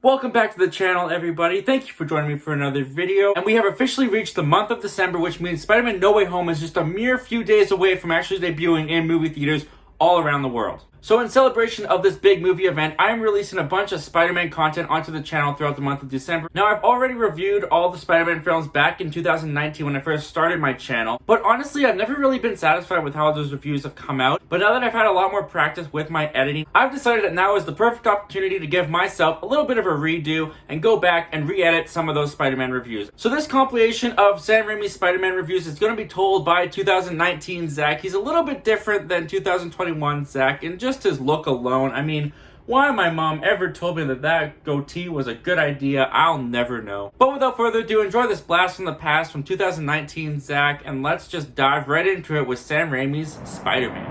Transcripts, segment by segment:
Welcome back to the channel, everybody. Thank you for joining me for another video. And we have officially reached the month of December, which means Spider-Man No Way Home is just a mere few days away from actually debuting in movie theaters all around the world. So in celebration of this big movie event, I'm releasing a bunch of Spider-Man content onto the channel throughout the month of December. Now, I've already reviewed all the Spider-Man films back in 2019 when I first started my channel, but honestly, I've never really been satisfied with how those reviews have come out. But now that I've had a lot more practice with my editing, I've decided that now is the perfect opportunity to give myself a little bit of a redo and go back and re-edit some of those Spider-Man reviews. So this compilation of Sam Raimi Spider-Man reviews is going to be told by 2019 Zach. He's a little bit different than 2021 Zach, and just his look alone. I mean, why my mom ever told me that goatee was a good idea, I'll never know. But without further ado, enjoy this blast from the past from 2019 Zach, and let's just dive right into it with Sam Raimi's Spider-Man.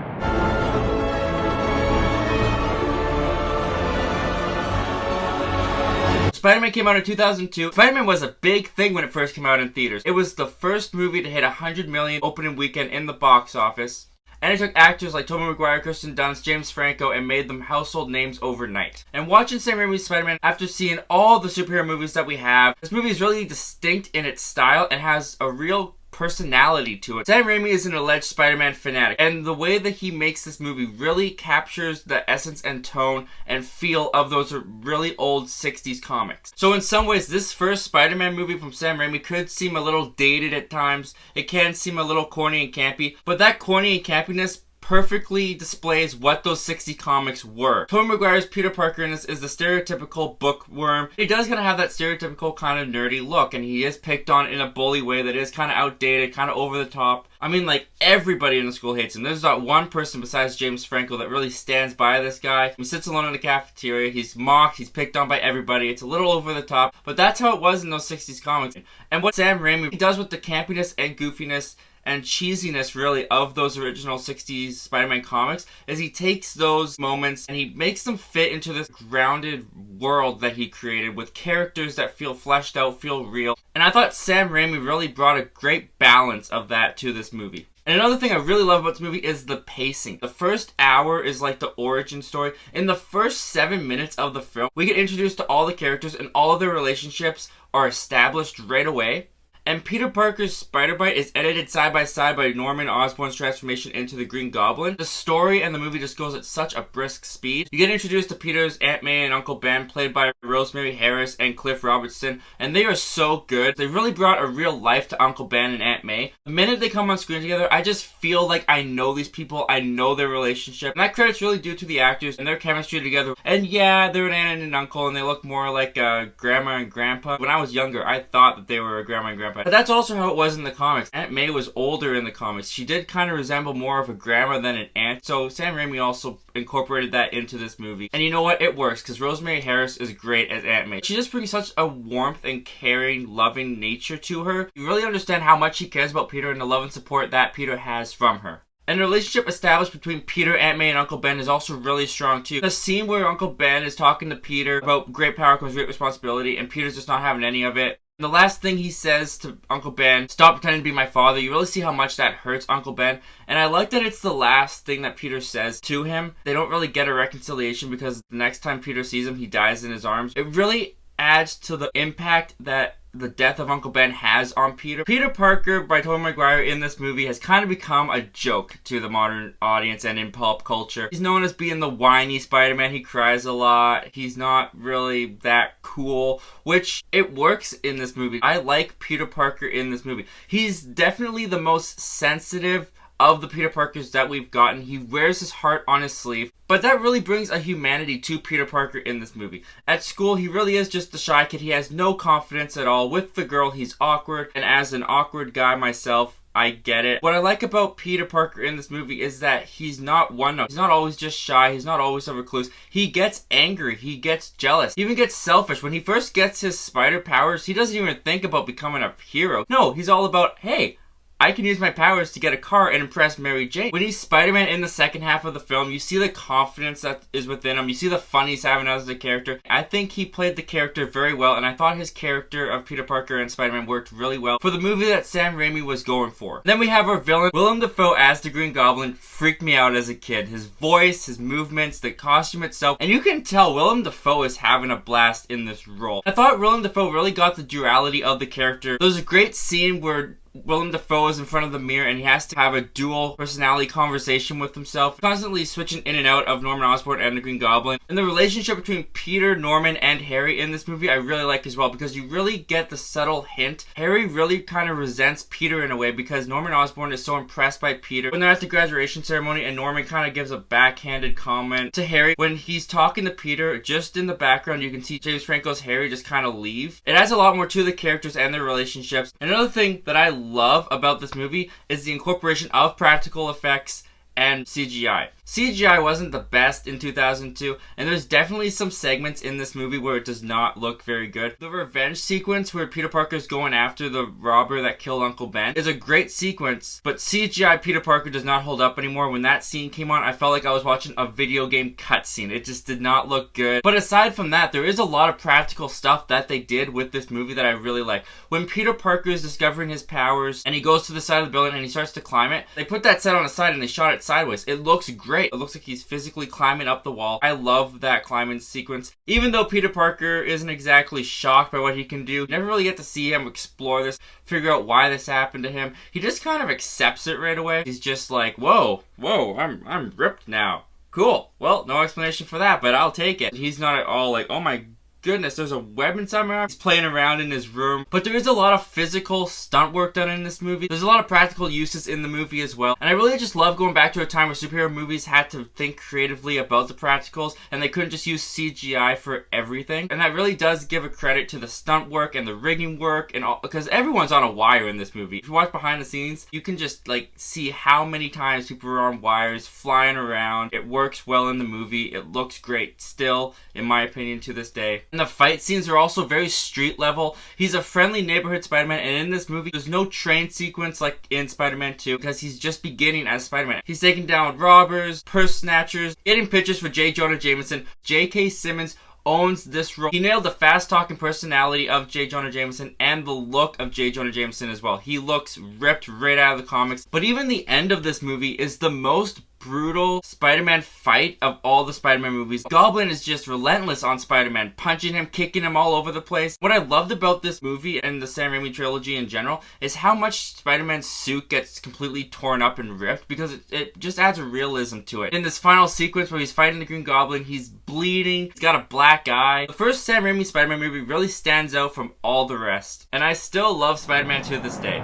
Spider-Man came out in 2002. Spider-Man was a big thing when it first came out in theaters. It was the first movie to hit 100 million opening weekend in the box office. And it took actors like Tobey Maguire, Kristen Dunst, James Franco, and made them household names overnight. And watching Sam Raimi's Spider-Man, after seeing all the superhero movies that we have, this movie is really distinct in its style and has a real personality to it. Sam Raimi is an alleged Spider-Man fanatic, and the way that he makes this movie really captures the essence and tone and feel of those really old 60s comics. So in some ways, this first Spider-Man movie from Sam Raimi could seem a little dated at times. It can seem a little corny and campy, but that corny and campiness perfectly displays what those 60 comics were. Tobey Maguire's Peter Parker in this is the stereotypical bookworm. He does kind of have that stereotypical kind of nerdy look, and he is picked on in a bully way that is kind of outdated, kind of over the top. I mean, like, everybody in the school hates him. There's not one person besides James Franco that really stands by this guy. He sits alone in the cafeteria, he's mocked, he's picked on by everybody. It's a little over the top, but that's how it was in those 60s comics. And what Sam Raimi does with the campiness and goofiness and cheesiness really of those original 60s Spider-Man comics is he takes those moments and he makes them fit into this grounded world that he created with characters that feel fleshed out, feel real. And I thought Sam Raimi really brought a great balance of that to this movie. And another thing I really love about this movie is the pacing. The first hour is like the origin story. In the first 7 minutes of the film, we get introduced to all the characters and all of their relationships are established right away. And Peter Parker's Spider-Bite is edited side by side by Norman Osborn's transformation into the Green Goblin. The story and the movie just goes at such a brisk speed. You get introduced to Peter's Aunt May and Uncle Ben, played by Rosemary Harris and Cliff Robertson, and they are so good. They really brought a real life to Uncle Ben and Aunt May. The minute they come on screen together, I just feel like I know these people, I know their relationship. And that credit's really due to the actors and their chemistry together. And yeah, they're an aunt and an uncle, and they look more like grandma and grandpa. When I was younger, I thought that they were a grandma and grandpa. But that's also how it was in the comics. Aunt May was older in the comics. She did kind of resemble more of a grandma than an aunt. So Sam Raimi also incorporated that into this movie. And you know what? It works because Rosemary Harris is great as Aunt May. She just brings such a warmth and caring, loving nature to her. You really understand how much she cares about Peter and the love and support that Peter has from her. And the relationship established between Peter, Aunt May, and Uncle Ben is also really strong too. The scene where Uncle Ben is talking to Peter about great power comes great responsibility, and Peter's just not having any of it. The last thing he says to Uncle Ben, "Stop pretending to be my father," you really see how much that hurts Uncle Ben. And I like that it's the last thing that Peter says to him. They don't really get a reconciliation because the next time Peter sees him, he dies in his arms. It really adds to the impact that the death of Uncle Ben has on Peter. Peter Parker by Tobey Maguire in this movie has kind of become a joke to the modern audience and in pop culture. He's known as being the whiny Spider-Man. He cries a lot. He's not really that cool, which it works in this movie. I like Peter Parker in this movie. He's definitely the most sensitive of the Peter Parkers that we've gotten. He wears his heart on his sleeve, but that really brings a humanity to Peter Parker in this movie. At school, he really is just the shy kid. He has no confidence at all. With the girl, he's awkward, and as an awkward guy myself, I get it. What I like about Peter Parker in this movie is that he's not one note. He's not always just shy. He's not always a recluse. He gets angry. He gets jealous. He even gets selfish. When he first gets his spider powers, he doesn't even think about becoming a hero. No, he's all about, hey, I can use my powers to get a car and impress Mary Jane. When he's Spider-Man in the second half of the film, you see the confidence that is within him. You see the fun he's having as a character. I think he played the character very well, and I thought his character of Peter Parker and Spider-Man worked really well for the movie that Sam Raimi was going for. Then we have our villain, Willem Dafoe as the Green Goblin. Freaked me out as a kid. His voice, his movements, the costume itself, and you can tell Willem Dafoe is having a blast in this role. I thought Willem Dafoe really got the duality of the character. There was a great scene where Willem Dafoe is in front of the mirror and he has to have a dual personality conversation with himself, constantly switching in and out of Norman Osborn and the Green Goblin. And the relationship between Peter, Norman, and Harry in this movie I really like as well, because you really get the subtle hint. Harry really kind of resents Peter in a way because Norman Osborn is so impressed by Peter. When they're at the graduation ceremony and Norman kind of gives a backhanded comment to Harry, when he's talking to Peter, just in the background you can see James Franco's Harry just kind of leave. It adds a lot more to the characters and their relationships. Another thing that I love about this movie is the incorporation of practical effects and CGI. CGI wasn't the best in 2002, and there's definitely some segments in this movie where it does not look very good. The revenge sequence where Peter Parker's going after the robber that killed Uncle Ben is a great sequence, but CGI Peter Parker does not hold up anymore. When that scene came on, I felt like I was watching a video game cutscene. It just did not look good. But aside from that, there is a lot of practical stuff that they did with this movie that I really like. When Peter Parker is discovering his powers and he goes to the side of the building and he starts to climb it, they put that set on the side and they shot it sideways. It looks great. It looks like he's physically climbing up the wall. I love that climbing sequence. Even though Peter Parker isn't exactly shocked by what he can do, you never really get to see him explore this, figure out why this happened to him. He just kind of accepts it right away. He's just like, whoa, I'm ripped now. Cool. Well, no explanation for that, but I'll take it. He's not at all like, oh my goodness, there's a web inside my arm. He's playing around in his room. But there is a lot of physical stunt work done in this movie. There's a lot of practical uses in the movie as well. And I really just love going back to a time where superhero movies had to think creatively about the practicals and they couldn't just use CGI for everything. And that really does give a credit to the stunt work and the rigging work and all, because everyone's on a wire in this movie. If you watch behind the scenes, you can just like see how many times people are on wires flying around. It works well in the movie. It looks great still, in my opinion, to this day. And the fight scenes are also very street level. He's a friendly neighborhood Spider-Man, and in this movie, there's no train sequence like in Spider-Man 2 because he's just beginning as Spider-Man. He's taking down robbers, purse snatchers, getting pictures for J. Jonah Jameson. J.K. Simmons owns this role. He nailed the fast-talking personality of J. Jonah Jameson and the look of J. Jonah Jameson as well. He looks ripped right out of the comics. But even the end of this movie is the most brutal Spider-Man fight of all the Spider-Man movies. Goblin is just relentless on Spider-Man, punching him, kicking him all over the place. What I loved about this movie and the Sam Raimi trilogy in general is how much Spider-Man's suit gets completely torn up and ripped, because it just adds a realism to it. In this final sequence where he's fighting the Green Goblin, he's bleeding, he's got a black eye. The first Sam Raimi Spider-Man movie really stands out from all the rest, and I still love Spider-Man to this day.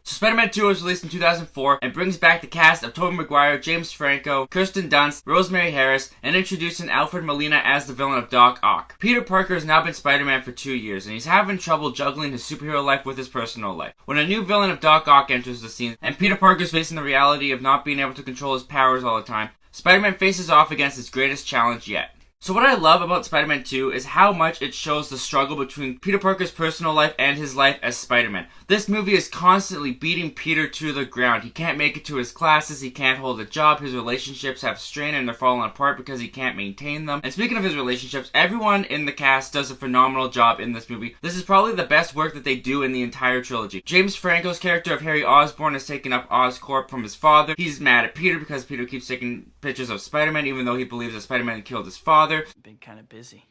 Spider-Man 2 was released in 2004 and brings back the cast of Tobey Maguire, James Franco, Kirsten Dunst, Rosemary Harris, and introducing Alfred Molina as the villain of Doc Ock. Peter Parker has now been Spider-Man for 2 years, and he's having trouble juggling his superhero life with his personal life. When a new villain of Doc Ock enters the scene, and Peter Parker's facing the reality of not being able to control his powers all the time, Spider-Man faces off against his greatest challenge yet. So what I love about Spider-Man 2 is how much it shows the struggle between Peter Parker's personal life and his life as Spider-Man. This movie is constantly beating Peter to the ground. He can't make it to his classes, he can't hold a job, his relationships have strain and they're falling apart because he can't maintain them. And speaking of his relationships, everyone in the cast does a phenomenal job in this movie. This is probably the best work that they do in the entire trilogy. James Franco's character of Harry Osborn has taken up Oscorp from his father. He's mad at Peter because Peter keeps taking pictures of Spider-Man even though he believes that Spider-Man killed his father. Been kind of busy.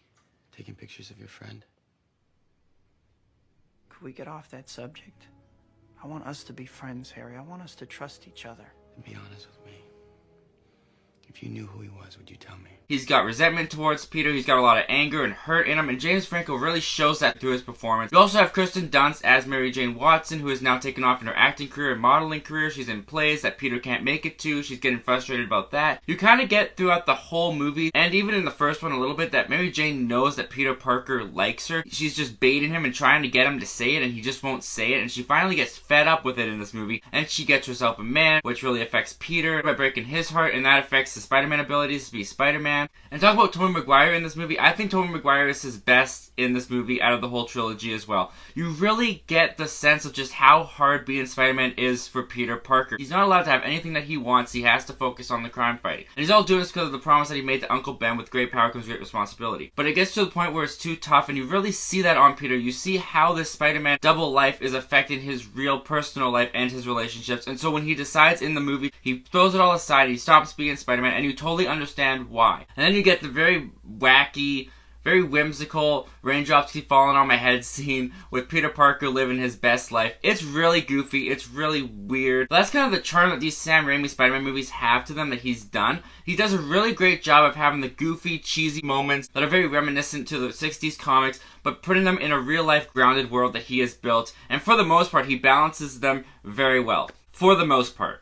Taking pictures of your friend? Could we get off that subject? I want us to be friends, Harry. I want us to trust each other. And be honest with me. If you knew who he was, would you tell me? He's got resentment towards Peter, he's got a lot of anger and hurt in him, and James Franco really shows that through his performance. We also have Kirsten Dunst as Mary Jane Watson, who is now taken off in her acting career and modeling career. She's in plays that Peter can't make it to. She's getting frustrated about that. You kind of get throughout the whole movie, and even in the first one a little bit, that Mary Jane knows that Peter Parker likes her. She's just baiting him and trying to get him to say it, and he just won't say it, and she finally gets fed up with it in this movie, and she gets herself a man, which really affects Peter by breaking his heart, and that affects the his Spider-Man abilities to be Spider-Man. And talk about Tobey Maguire in this movie, I think Tobey Maguire is his best in this movie out of the whole trilogy as well. You really get the sense of just how hard being Spider-Man is for Peter Parker. He's not allowed to have anything that he wants, he has to focus on the crime fighting. And he's all doing this because of the promise that he made to Uncle Ben, with great power comes great responsibility. But it gets to the point where it's too tough, and you really see that on Peter. You see how this Spider-Man double life is affecting his real personal life and his relationships. And so when he decides in the movie, he throws it all aside, he stops being Spider-Man, and you totally understand why. And then you get the very wacky, very whimsical raindrops keep falling on my head scene with Peter Parker living his best life. It's really goofy, it's really weird. But that's kind of the charm that these Sam Raimi Spider-Man movies have to them that he's done. He does a really great job of having the goofy, cheesy moments that are very reminiscent to the 60s comics, but putting them in a real-life grounded world that he has built. And for the most part, he balances them very well. For the most part.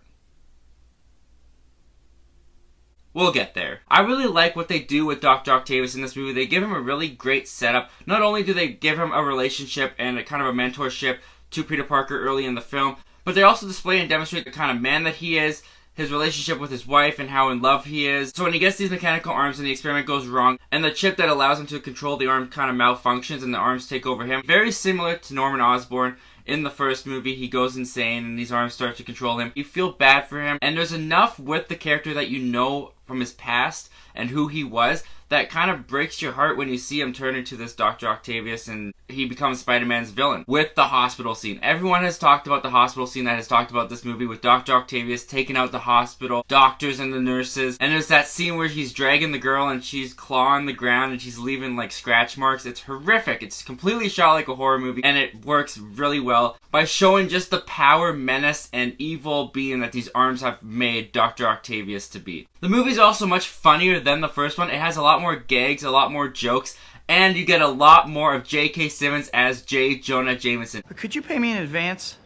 We'll get there. I really like what they do with Dr. Octavius in this movie. They give him a really great setup. Not only do they give him a relationship and a kind of a mentorship to Peter Parker early in the film, but they also display and demonstrate the kind of man that he is, his relationship with his wife and how in love he is. So when he gets these mechanical arms and the experiment goes wrong, and the chip that allows him to control the arm kind of malfunctions and the arms take over him, very similar to Norman Osborn. In the first movie, he goes insane and these arms start to control him. You feel bad for him, and there's enough with the character that you know from his past and who he was that kind of breaks your heart when you see him turn into this Dr. Octavius and he becomes Spider-Man's villain with the hospital scene. Everyone has talked about the hospital scene that has talked about this movie with Dr. Octavius taking out the hospital, doctors and the nurses, and there's that scene where he's dragging the girl and she's clawing the ground and she's leaving like scratch marks. It's horrific. It's completely shot like a horror movie and it works really well by showing just the power, menace, and evil being that these arms have made Dr. Octavius to be. The movie's also much funnier than the first one. It has a lot more gags, a lot more jokes, and you get a lot more of J.K. Simmons as J. Jonah Jameson. Could you pay me in advance?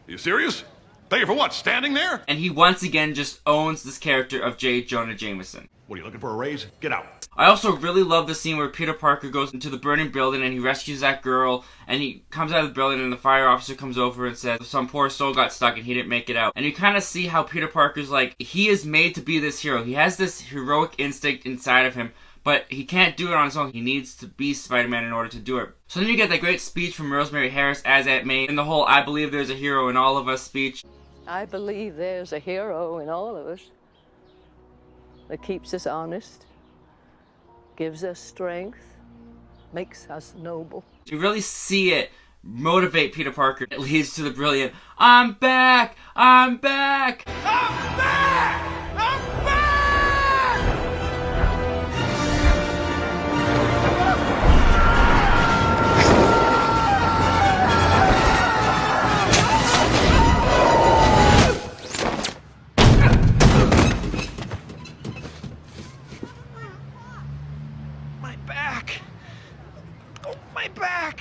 You serious? Pay you for what? Standing there? And he once again just owns this character of J. Jonah Jameson. What, are you looking for a raise? Get out. I also really love the scene where Peter Parker goes into the burning building and he rescues that girl and he comes out of the building and the fire officer comes over and says some poor soul got stuck and he didn't make it out. And you kind of see how Peter Parker's like, he is made to be this hero. He has this heroic instinct inside of him, but he can't do it on his own. He needs to be Spider-Man in order to do it. So then you get that great speech from Rosemary Harris as Aunt May and the whole I believe there's a hero in all of us speech. I believe there's a hero in all of us that keeps us honest, gives us strength, makes us noble. You really see it motivate Peter Parker. It leads to the brilliant, I'm back! I'm back! I'm back! I'm back! My back! Oh, my back!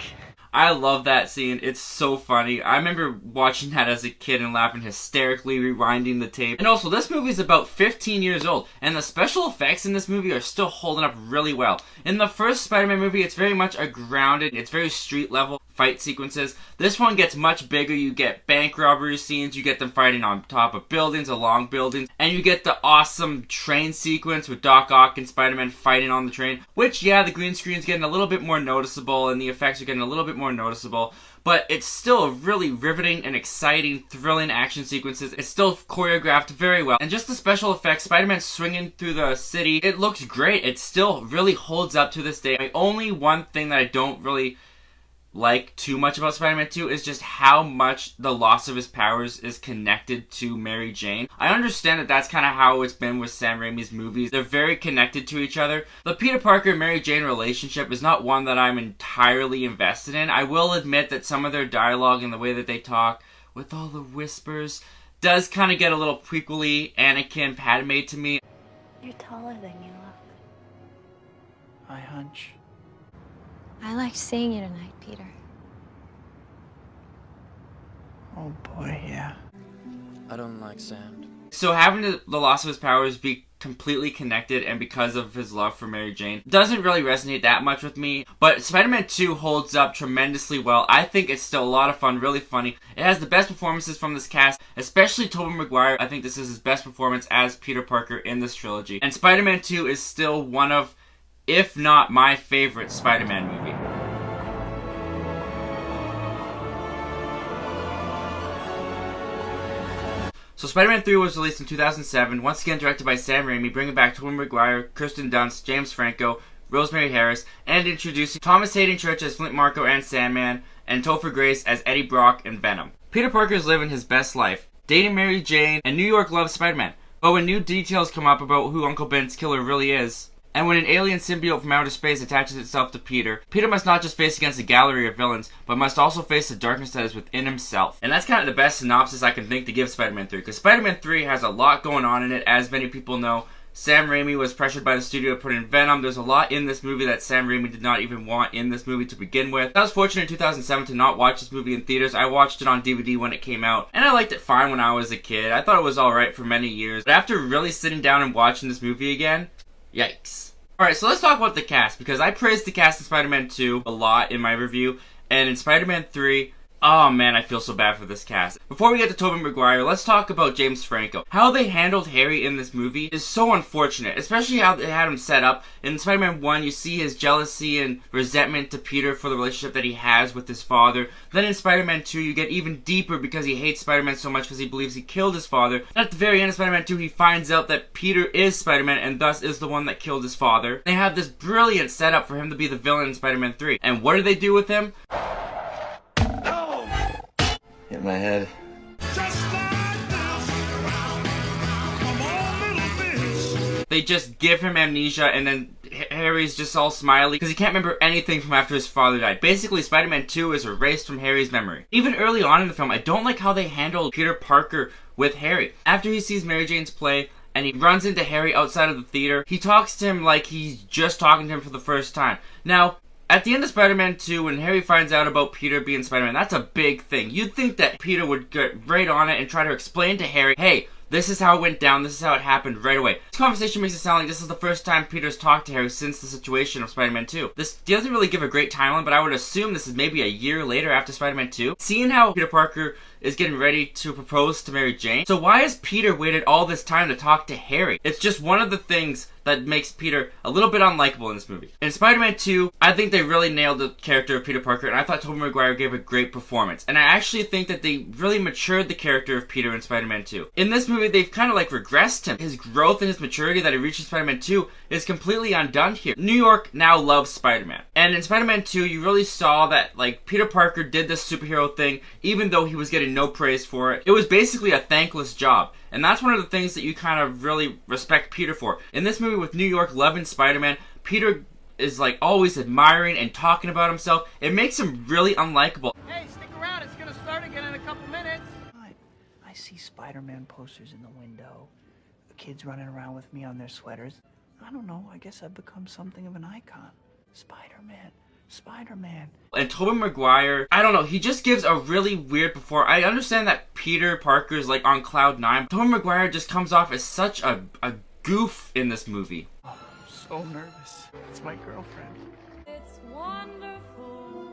I love that scene. It's so funny. I remember watching that as a kid and laughing hysterically, rewinding the tape. And also, this movie is about 15 years old, and the special effects in this movie are still holding up really well. In the first Spider-Man movie, it's very much a grounded, it's very street level fight sequences. This one gets much bigger. You get bank robbery scenes, you get them fighting on top of buildings, along buildings, and you get the awesome train sequence with Doc Ock and Spider-Man fighting on the train, which, yeah, the green screen's getting a little bit more noticeable and the effects are getting a little bit more noticeable, but it's still a really riveting and exciting, thrilling action sequences. It's still choreographed very well, and just the special effects, Spider-Man swinging through the city, it looks great. It still really holds up to this day. The only one thing that I don't really like too much about Spider-Man 2 is just how much the loss of his powers is connected to Mary Jane. I understand that that's kind of how it's been with Sam Raimi's movies. They're very connected to each other. The Peter Parker and Mary Jane relationship is not one that I'm entirely invested in. I will admit that some of their dialogue and the way that they talk, with all the whispers, does kind of get a little prequely Anakin Padme to me. You're taller than you look. I hunch. I liked seeing you tonight, Peter. Oh boy, yeah. I don't like sand. So having the loss of his powers be completely connected and because of his love for Mary Jane. Doesn't really resonate that much with me, but Spider-Man 2 holds up tremendously well. I think it's still a lot of fun, really funny. It has the best performances from this cast, especially Tobey Maguire. I think this is his best performance as Peter Parker in this trilogy. And Spider-Man 2 is still one of, if not my favorite Spider-Man movie. So Spider-Man 3 was released in 2007, once again directed by Sam Raimi, bringing back Tobey Maguire, Kirsten Dunst, James Franco, Rosemary Harris, and introducing Thomas Hayden Church as Flint Marko and Sandman, and Topher Grace as Eddie Brock and Venom. Peter Parker is living his best life, dating Mary Jane, and New York loves Spider-Man. But when new details come up about who Uncle Ben's killer really is, and when an alien symbiote from outer space attaches itself to Peter, Peter must not just face against a gallery of villains, but must also face the darkness that is within himself. And that's kind of the best synopsis I can think to give Spider-Man 3, because Spider-Man 3 has a lot going on in it, as many people know. Sam Raimi was pressured by the studio to put in Venom. There's a lot in this movie that Sam Raimi did not even want in this movie to begin with. I was fortunate in 2007 to not watch this movie in theaters. I watched it on DVD when it came out, and I liked it fine when I was a kid. I thought it was alright for many years. But after really sitting down and watching this movie again, yikes. Alright, so let's talk about the cast, because I praised the cast in Spider-Man 2 a lot in my review, and in Spider-Man 3, oh man, I feel so bad for this cast. Before we get to Tobey Maguire, let's talk about James Franco. How they handled Harry in this movie is so unfortunate, especially how they had him set up. In Spider-Man 1, you see his jealousy and resentment to Peter for the relationship that he has with his father. Then in Spider-Man 2, you get even deeper because he hates Spider-Man so much because he believes he killed his father. And at the very end of Spider-Man 2, he finds out that Peter is Spider-Man and thus is the one that killed his father. They have this brilliant setup for him to be the villain in Spider-Man 3. And what do they do with him? Hit my head. They just give him amnesia, and then Harry's just all smiley because he can't remember anything from after his father died. Basically, Spider-Man 2 is erased from Harry's memory. Even early on in the film, I don't like how they handled Peter Parker with Harry. After he sees Mary Jane's play, and he runs into Harry outside of the theater, he talks to him like he's just talking to him for the first time. Now, at the end of Spider-Man 2, when Harry finds out about Peter being Spider-Man, that's a big thing. You'd think that Peter would get right on it and try to explain to Harry, hey, this is how it went down, this is how it happened right away. This conversation makes it sound like this is the first time Peter's talked to Harry since the situation of Spider-Man 2. This doesn't really give a great timeline, but I would assume this is maybe a year later after Spider-Man 2. Seeing how Peter Parker is getting ready to propose to Mary Jane. So why has Peter waited all this time to talk to Harry? It's just one of the things that makes Peter a little bit unlikable in this movie. In Spider-Man 2, I think they really nailed the character of Peter Parker, and I thought Tobey Maguire gave a great performance. And I actually think that they really matured the character of Peter in Spider-Man 2. In this movie, they've kind of like regressed him. His growth and his maturity that he reached in Spider-Man 2 is completely undone here. New York now loves Spider-Man. And in Spider-Man 2, you really saw that like Peter Parker did this superhero thing, even though he was getting no praise for it. It was basically a thankless job. And that's one of the things that you kind of really respect Peter for. In this movie with New York loving Spider-Man, Peter is like always admiring and talking about himself. It makes him really unlikable. Hey, stick around. It's gonna start again in a couple minutes. I see Spider-Man posters in the window. The kids running around with me on their sweaters. I don't know. I guess I've become something of an icon. Spider-Man. Spider-Man. And Tobey Maguire, I don't know, he just gives a really weird performance. I understand that Peter Parker's like on cloud 9. Tobey Maguire just comes off as such a goof in this movie. Oh, I'm so nervous. It's my girlfriend. It's wonderful.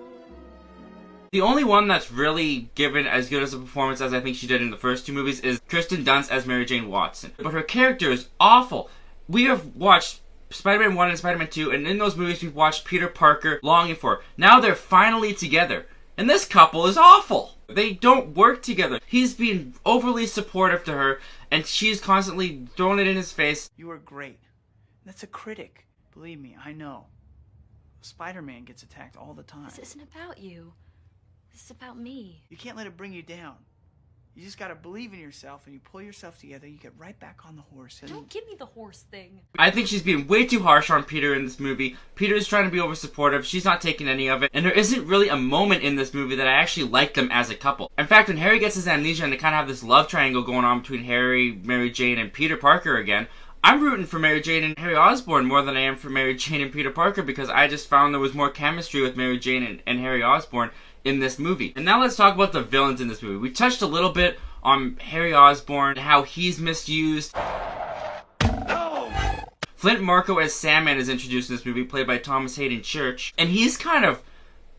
The only one that's really given as good as a performance as I think she did in the first two movies is Kirsten Dunst as Mary Jane Watson. But her character is awful. We have watched Spider-Man 1 and Spider-Man 2, and in those movies we've watched Peter Parker longing for. Now they're finally together. And this couple is awful. They don't work together. He's being overly supportive to her, and she's constantly throwing it in his face. You are great. That's a critic. Believe me, I know. Spider-Man gets attacked all the time. This isn't about you. This is about me. You can't let it bring you down. You just gotta believe in yourself, and you pull yourself together, you get right back on the horse. And Don't give me the horse thing. I think she's being way too harsh on Peter in this movie. Peter's trying to be over supportive, she's not taking any of it, and there isn't really a moment in this movie that I actually like them as a couple. In fact, when Harry gets his amnesia and they kind of have this love triangle going on between Harry, Mary Jane, and Peter Parker again, I'm rooting for Mary Jane and Harry Osborn more than I am for Mary Jane and Peter Parker because I just found there was more chemistry with Mary Jane and Harry Osborn in this movie. And now let's talk about the villains in this movie. We touched a little bit on Harry Osborn and how he's misused. Flint Marko as Sandman is introduced in this movie, played by Thomas Hayden Church, and he's kind of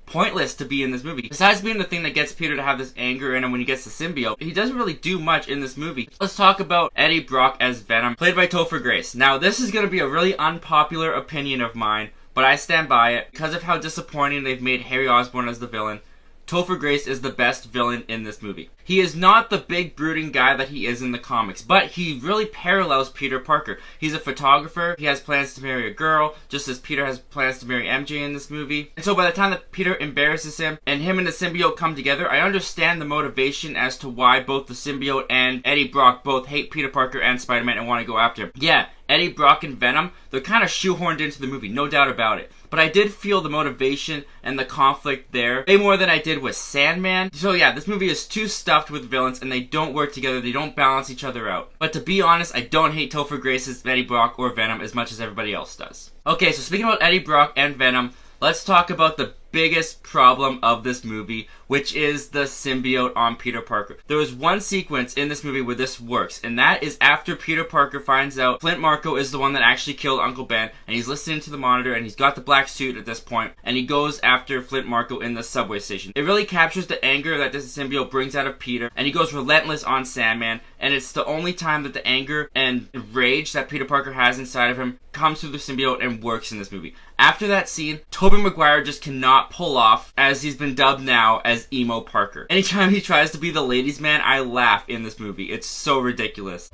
pointless to be in this movie. Besides being the thing that gets Peter to have this anger in him when he gets the symbiote, he doesn't really do much in this movie. Let's talk about Eddie Brock as Venom, played by Topher Grace. Now, this is going to be a really unpopular opinion of mine, but I stand by it. Because of how disappointing they've made Harry Osborn as the villain, Topher Grace is the best villain in this movie. He is not the big brooding guy that he is in the comics, but he really parallels Peter Parker. He's a photographer, he has plans to marry a girl, just as Peter has plans to marry MJ in this movie. And so by the time that Peter embarrasses him, and him and the symbiote come together, I understand the motivation as to why both the symbiote and Eddie Brock both hate Peter Parker and Spider-Man and want to go after him. Yeah, Eddie Brock and Venom, they're kind of shoehorned into the movie, no doubt about it. But I did feel the motivation and the conflict there way more than I did with Sandman. So yeah, this movie is too stuffed with villains and they don't work together, they don't balance each other out. But to be honest, I don't hate Topher Grace's Eddie Brock or Venom as much as everybody else does. Okay, so speaking about Eddie Brock and Venom, let's talk about the biggest problem of this movie, which is the symbiote on Peter Parker. There is one sequence in this movie where this works, and that is after Peter Parker finds out Flint Marko is the one that actually killed Uncle Ben, and he's listening to the monitor, and he's got the black suit at this point, and he goes after Flint Marko in the subway station. It really captures the anger that this symbiote brings out of Peter, and he goes relentless on Sandman, and it's the only time that the anger and rage that Peter Parker has inside of him comes through the symbiote and works in this movie. After that scene, Tobey Maguire just cannot pull off, as he's been dubbed now as Emo Parker. Anytime he tries to be the ladies' man, I laugh in this movie. It's so ridiculous.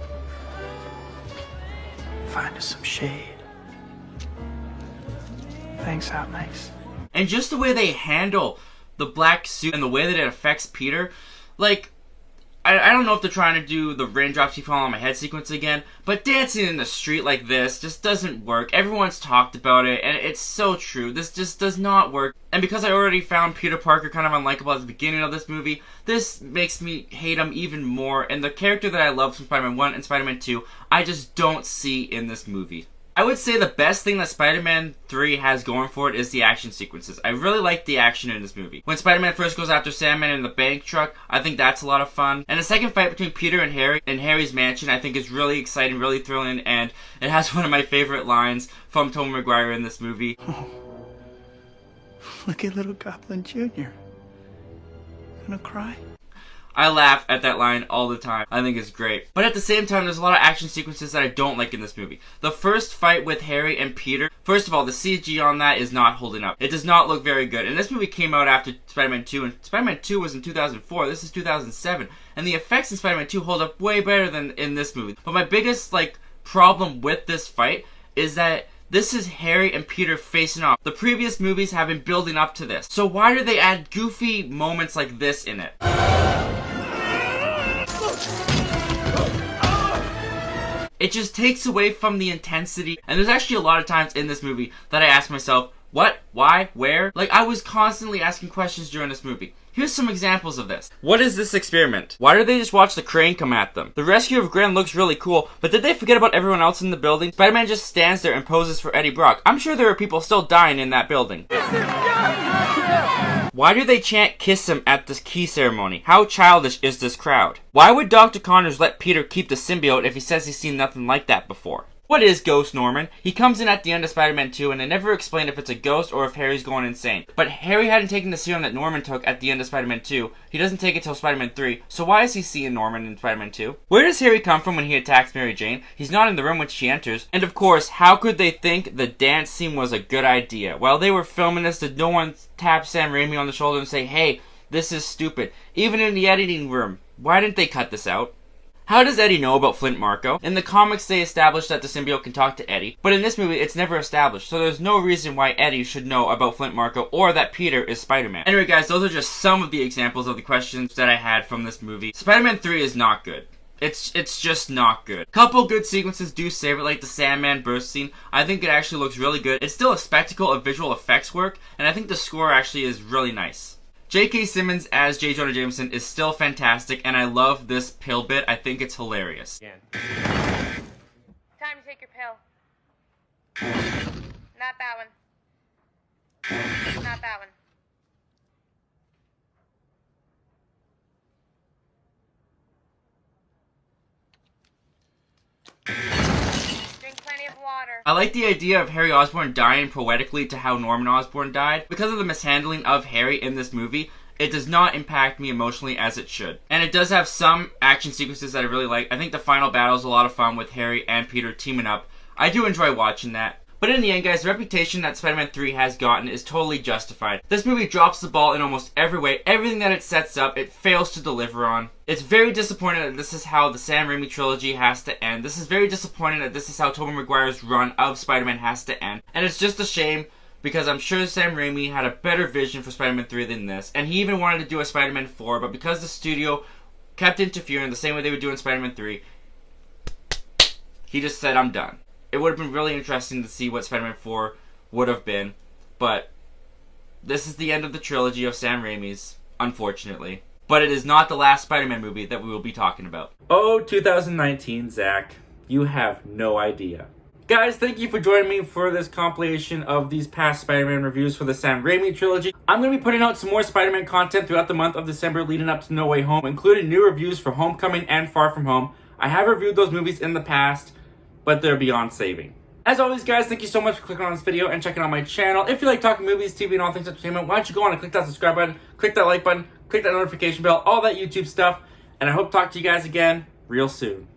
Find us some shade. Thanks, out nice. And just the way they handle the black suit and the way that it affects Peter, like, I don't know if they're trying to do the raindrops keep falling on my head sequence again, but dancing in the street like this just doesn't work. Everyone's talked about it, and it's so true. This just does not work. And because I already found Peter Parker kind of unlikable at the beginning of this movie, this makes me hate him even more. And the character that I love from Spider-Man 1 and Spider-Man 2, I just don't see in this movie. I would say the best thing that Spider-Man 3 has going for it is the action sequences. I really like the action in this movie. When Spider-Man first goes after Sandman in the bank truck, I think that's a lot of fun. And the second fight between Peter and Harry in Harry's mansion, I think is really exciting, really thrilling, and it has one of my favorite lines from Tobey Maguire in this movie. Oh, look at little Goblin Jr. Gonna cry? I laugh at that line all the time. I think it's great. But at the same time, there's a lot of action sequences that I don't like in this movie. The first fight with Harry and Peter, first of all, the CG on that is not holding up. It does not look very good. And this movie came out after Spider-Man 2, and Spider-Man 2 was in 2004. This is 2007. And the effects in Spider-Man 2 hold up way better than in this movie. But my biggest, problem with this fight is that this is Harry and Peter facing off. The previous movies have been building up to this. So why do they add goofy moments like this in it? It just takes away from the intensity. And there's actually a lot of times in this movie that I ask myself, what? Why? Where? I was constantly asking questions during this movie. Here's some examples of this. What is this experiment? Why did they just watch the crane come at them? The rescue of Gwen looks really cool, but did they forget about everyone else in the building? Spider-Man just stands there and poses for Eddie Brock. I'm sure there are people still dying in that building. Why do they chant "kiss him" at this key ceremony? How childish is this crowd? Why would Dr. Connors let Peter keep the symbiote if he says he's seen nothing like that before? What is Ghost Norman? He comes in at the end of Spider-Man 2 and they never explain if it's a ghost or if Harry's going insane. But Harry hadn't taken the serum that Norman took at the end of Spider-Man 2. He doesn't take it till Spider-Man 3, so why is he seeing Norman in Spider-Man 2? Where does Harry come from when he attacks Mary Jane? He's not in the room when she enters. And of course, how could they think the dance scene was a good idea? While they were filming this, did no one tap Sam Raimi on the shoulder and say, hey, this is stupid? Even in the editing room, why didn't they cut this out? How does Eddie know about Flint Marko? In the comics, they established that the symbiote can talk to Eddie, but in this movie, it's never established, so there's no reason why Eddie should know about Flint Marko or that Peter is Spider-Man. Anyway, guys, those are just some of the examples of the questions that I had from this movie. Spider-Man 3 is not good. It's just not good. Couple good sequences do save it, like the Sandman burst scene. I think it actually looks really good. It's still a spectacle of visual effects work, and I think the score actually is really nice. J.K. Simmons as J. Jonah Jameson is still fantastic, and I love this pill bit. I think it's hilarious. Time to take your pill. Not that one. Not that one. Drink plenty have water. I like the idea of Harry Osborn dying poetically to how Norman Osborn died. Because of the mishandling of Harry in this movie, it does not impact me emotionally as it should. And it does have some action sequences that I really like. I think the final battle is a lot of fun with Harry and Peter teaming up. I do enjoy watching that. But in the end, guys, the reputation that Spider-Man 3 has gotten is totally justified. This movie drops the ball in almost every way. Everything that it sets up, it fails to deliver on. It's very disappointing that this is how the Sam Raimi trilogy has to end. This is very disappointing that this is how Tobey Maguire's run of Spider-Man has to end. And it's just a shame, because I'm sure Sam Raimi had a better vision for Spider-Man 3 than this. And he even wanted to do a Spider-Man 4, but because the studio kept interfering the same way they would do in Spider-Man 3, he just said, I'm done. It would have been really interesting to see what Spider-Man 4 would have been, but this is the end of the trilogy of Sam Raimi's, unfortunately. But it is not the last Spider-Man movie that we will be talking about. Oh, 2019, Zach. You have no idea. Guys, thank you for joining me for this compilation of these past Spider-Man reviews for the Sam Raimi trilogy. I'm going to be putting out some more Spider-Man content throughout the month of December leading up to No Way Home, including new reviews for Homecoming and Far From Home. I have reviewed those movies in the past, but they're beyond saving. As always, guys, thank you so much for clicking on this video and checking out my channel. If you like talking movies, TV, and all things entertainment, why don't you go on and click that subscribe button, click that like button, click that notification bell, all that YouTube stuff, and I hope to talk to you guys again real soon.